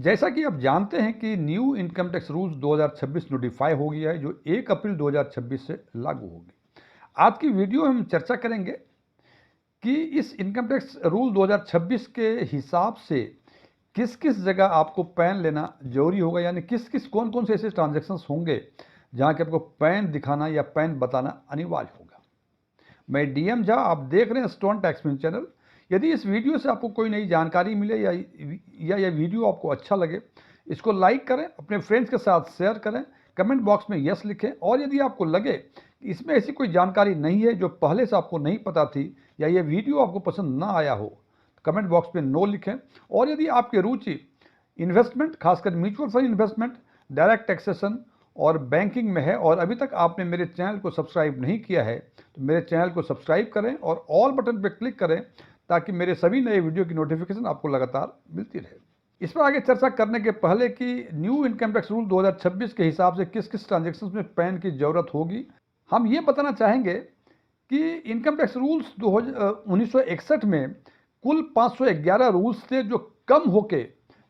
जैसा कि आप जानते हैं कि new income tax rules 2026 notify हो गया है, जो 1 अप्रैल 2026 से लागू होगी। आज की वीडियो में हम चर्चा करेंगे कि इस इनकम टैक्स रूल 2026 के हिसाब से किस किस जगह आपको पैन लेना जरूरी होगा, यानी कौन कौन से ऐसे ट्रांजैक्शंस होंगे जहां कि आपको पैन दिखाना या पैन बताना अनिवार्य होगा। मैं डीएम झा, आप देख रहे हैं स्टोन टैक्स मीन चैनल। यदि इस वीडियो से आपको कोई नई जानकारी मिले या यह वीडियो आपको अच्छा लगे, इसको लाइक करें, अपने फ्रेंड्स के साथ शेयर करें, कमेंट बॉक्स में यस लिखें। और यदि आपको लगे कि इसमें ऐसी कोई जानकारी नहीं है जो पहले से आपको नहीं पता थी या ये वीडियो आपको पसंद ना आया हो, तो कमेंट बॉक्स में नो लिखें। और यदि आपकी रुचि इन्वेस्टमेंट, खासकर mutual fund investment, direct taxation और बैंकिंग में है और अभी तक आपने मेरे चैनल को सब्सक्राइब नहीं किया है, तो मेरे चैनल को सब्सक्राइब करें और ऑल बटन पर क्लिक करें ताकि मेरे सभी नए वीडियो की नोटिफिकेशन आपको लगातार मिलती रहे। इस पर आगे चर्चा करने के पहले कि न्यू इनकम टैक्स रूल 2026 के हिसाब से किस किस ट्रांजेक्शन में पैन की जरूरत होगी, हम ये बताना चाहेंगे कि इनकम टैक्स रूल्स 1961 में कुल 511 रूल्स थे, जो कम होके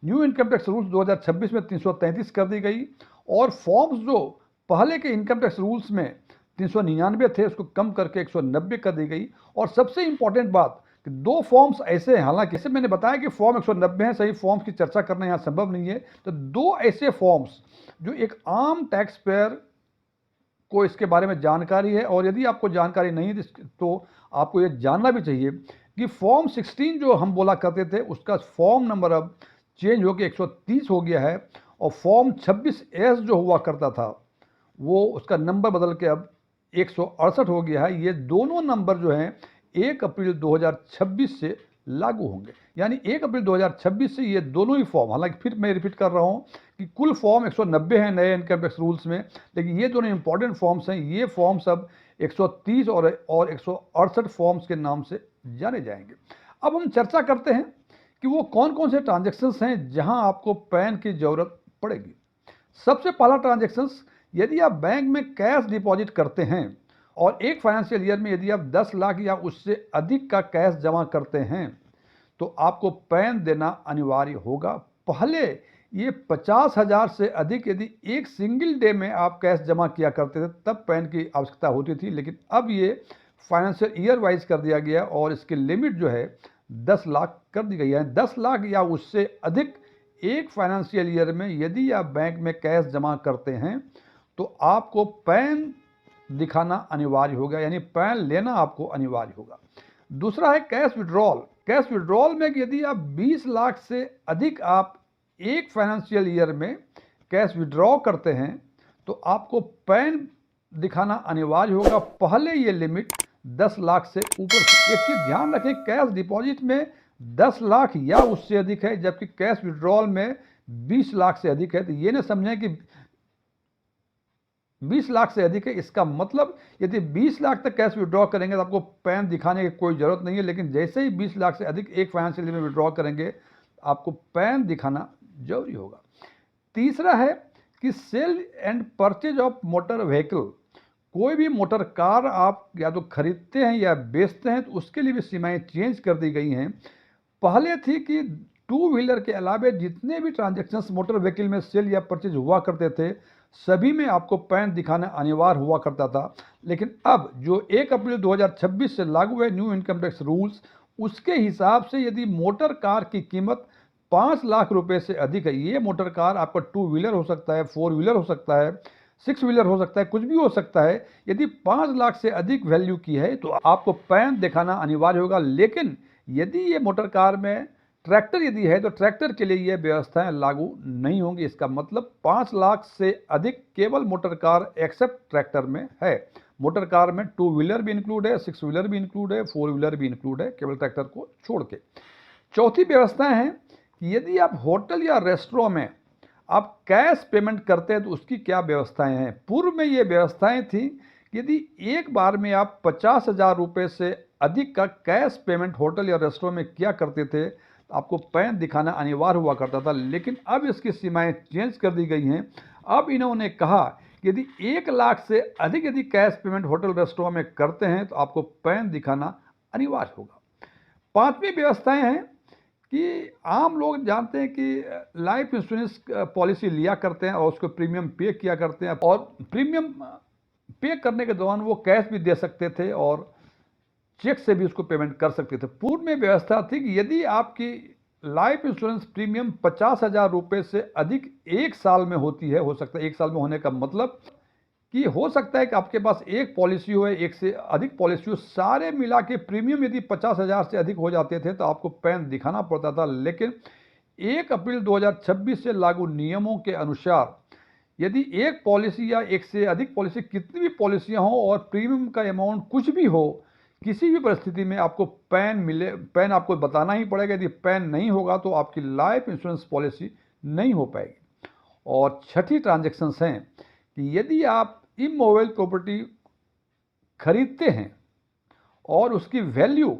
न्यू इनकम टैक्स रूल्स 2026 में 333 कर दी गई। और फॉर्म्स जो पहले के इनकम टैक्स रूल्स में 399 थे, उसको कम करके 190 कर दी गई। और सबसे इंपॉर्टेंट बात कि दो फॉर्म्स ऐसे हैं, हालांकि जैसे मैंने बताया कि फॉर्म 190 है, सही फॉर्म्स की चर्चा करना यहाँ संभव नहीं है, तो दो ऐसे फॉर्म्स जो एक आम टैक्स पेयर को इसके बारे में जानकारी है, और यदि आपको जानकारी नहीं है तो आपको ये जानना भी चाहिए कि फॉर्म 16 जो हम बोला करते थे, उसका फॉर्म नंबर अब चेंज होकर 130 हो गया है। और फॉर्म 26S जो हुआ करता था, वो उसका नंबर बदल के अब 168 हो गया है। ये दोनों नंबर जो हैं 1 अप्रैल 2026 से लागू होंगे, यानी 1 अप्रैल 2026 से ये दोनों ही फॉर्म, हालांकि फिर मैं रिपीट कर रहा हूं कि कुल फॉर्म 190 हैं नए इनकम टैक्स रूल्स में, लेकिन ये दोनों इंपॉर्टेंट फॉर्म्स हैं। ये फॉर्म्स अब 130 और 168 फॉर्म्स के नाम से जाने जाएंगे। अब हम चर्चा करते हैं कि वो कौन कौन से ट्रांजेक्शन्स हैं जहां आपको पैन की जरूरत पड़ेगी। सबसे पहला ट्रांजेक्शन्स, यदि आप बैंक में कैश डिपॉजिट करते हैं और एक फाइनेंशियल ईयर में यदि आप 10 लाख या उससे अधिक का कैश जमा करते हैं, तो आपको पैन देना अनिवार्य होगा। पहले ये 50,000 से अधिक यदि एक सिंगल डे में आप कैश जमा किया करते थे तब पैन की आवश्यकता होती थी, लेकिन अब ये फाइनेंशियल ईयर वाइज कर दिया गया और इसकी लिमिट जो है 10 लाख कर दी गई है। 10 लाख या उससे अधिक एक फाइनेंशियल ईयर में यदि आप बैंक में कैश जमा करते हैं तो आपको पैन दिखाना अनिवार्य होगा, यानी पैन लेना आपको अनिवार्य होगा। दूसरा है कैश विड्रॉल। कैश विड्रॉल में यदि आप 20 लाख से अधिक आप एक फाइनेंशियल ईयर में कैश विड्रॉ करते हैं तो आपको पैन दिखाना अनिवार्य होगा। पहले ये लिमिट 10 लाख से ऊपर थी। एक चीज ध्यान रखें, कैश डिपॉजिट में 10 लाख या उससे अधिक है, जबकि कैश विड्रॉल में 20 लाख से अधिक है। तो ये ना समझें कि 20 लाख से अधिक है, इसका मतलब यदि 20 लाख तक कैश विड्रॉ करेंगे तो आपको पैन दिखाने की कोई जरूरत नहीं है, लेकिन जैसे ही 20 लाख से अधिक एक फाइनेंशियल ईयर में विड्रॉ करेंगे आपको पैन दिखाना जरूरी होगा। तीसरा है कि sale and purchase of motor vehicle. कोई भी मोटर कार आप या तो खरीदते हैं या बेचते हैं तो उसके लिए भी सीमाएं चेंज कर दी गई हैं। पहले थी कि टू व्हीलर के अलावा जितने भी ट्रांजैक्शंस मोटर व्हीकल में सेल या परचेज हुआ करते थे, सभी में आपको पैन दिखाना अनिवार्य हुआ करता था। लेकिन अब जो 1 अप्रैल 2026 से लागू है न्यू इनकम टैक्स रूल्स, उसके हिसाब से यदि मोटर कार की कीमत 5 लाख रुपए से अधिक है, ये मोटर कार आपका टू व्हीलर हो सकता है, फोर व्हीलर हो सकता है, सिक्स व्हीलर हो सकता है, कुछ भी हो सकता है, यदि 5 लाख से अधिक वैल्यू की है तो आपको पैन दिखाना अनिवार्य होगा। लेकिन यदि ये मोटर कार में ट्रैक्टर यदि है तो ट्रैक्टर के लिए ये व्यवस्थाएं लागू नहीं होंगी। इसका मतलब 5 लाख से अधिक केवल मोटर कार एक्सेप्ट ट्रैक्टर में है। मोटर कार में टू व्हीलर भी इंक्लूड है, सिक्स व्हीलर भी इंक्लूड है, फोर व्हीलर भी इंक्लूड है, केवल ट्रैक्टर को छोड़ के। चौथी व्यवस्थाएं हैं कि यदि आप होटल या रेस्टोरेंट में आप कैश पेमेंट करते हैं तो उसकी क्या व्यवस्थाएं हैं। पूर्व में ये व्यवस्थाएं थी कि यदि एक बार में आप 50,000 रुपये से अधिक का कैश पेमेंट होटल या रेस्टोरेंट में किया करते थे तो आपको पैन दिखाना अनिवार्य हुआ करता था, लेकिन अब इसकी सीमाएं चेंज कर दी गई हैं। अब इन्होंने कहा कि यदि 1 लाख से अधिक यदि कैश पेमेंट होटल रेस्टोरेंट में करते हैं तो आपको पैन दिखाना अनिवार्य होगा। पांचवी व्यवस्थाएं हैं कि आम लोग जानते हैं कि लाइफ इंश्योरेंस पॉलिसी लिया करते हैं और उसको प्रीमियम पे किया करते हैं, और प्रीमियम पे करने के दौरान वो कैश भी दे सकते थे और चेक से भी उसको पेमेंट कर सकते थे। पूर्व में व्यवस्था थी कि यदि आपकी लाइफ इंश्योरेंस प्रीमियम 50,000 रुपये से अधिक एक साल में होती है, हो सकता है एक साल में होने का मतलब कि हो सकता है कि आपके पास एक पॉलिसी हो, एक से अधिक पॉलिसी हो, सारे मिला के प्रीमियम यदि 50,000 से अधिक हो जाते थे तो आपको पैन दिखाना पड़ता था। लेकिन 1 अप्रैल 2026 से लागू नियमों के अनुसार यदि एक पॉलिसी या एक से अधिक पॉलिसी, कितनी भी पॉलिसियां हो और प्रीमियम का अमाउंट कुछ भी हो, किसी भी परिस्थिति में आपको पैन मिले, पैन आपको बताना ही पड़ेगा। यदि पैन नहीं होगा तो आपकी लाइफ इंश्योरेंस पॉलिसी नहीं हो पाएगी। और छठी ट्रांजैक्शंस हैं कि यदि आप इमोबाइल प्रॉपर्टी खरीदते हैं और उसकी वैल्यू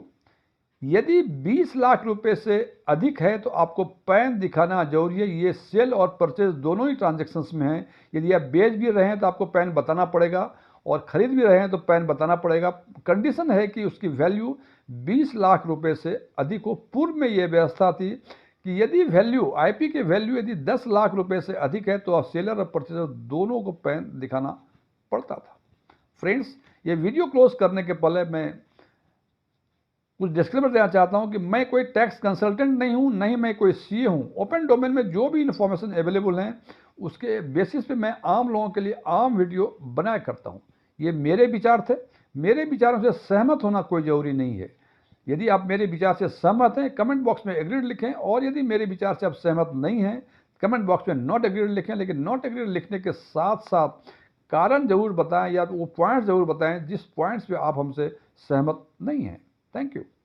यदि 20 लाख रुपए से अधिक है तो आपको पैन दिखाना जरूरी है। ये सेल और परचेज दोनों ही ट्रांजैक्शंस में है। यदि आप बेच भी रहे हैं तो आपको पैन बताना पड़ेगा और खरीद भी रहे हैं तो पैन बताना पड़ेगा। कंडीशन है कि उसकी वैल्यू 20 लाख रुपए से अधिक हो। पूर्व में ये व्यवस्था थी कि यदि वैल्यू आईपी की वैल्यू यदि 10 लाख रुपए से अधिक है तो आप सेलर और परचेजर दोनों को पैन दिखाना पड़ता था। फ्रेंड्स, ये वीडियो क्लोज करने के पहले मैं कुछ डिस्क्लेमर देना चाहता हूं कि मैं कोई टैक्स कंसल्टेंट नहीं हूं, नहीं मैं कोई सीए हूं। ओपन डोमेन में जो भी इंफॉर्मेशन अवेलेबल है उसके बेसिस पे मैं आम लोगों के लिए आम वीडियो बनाया करता हूं। ये मेरे विचार थे, मेरे विचारों से सहमत होना कोई जरूरी नहीं है। यदि आप मेरे विचार से सहमत हैं कमेंट बॉक्स में एग्रीड लिखें, और यदि मेरे विचार से आप सहमत नहीं हैं कमेंट बॉक्स में नॉट एग्रीड लिखें। लेकिन नॉट एग्रीड लिखने के साथ साथ कारण जरूर बताएं या वो पॉइंट्स जरूर बताएं जिस पॉइंट्स पे आप हमसे सहमत नहीं हैं। Thank you.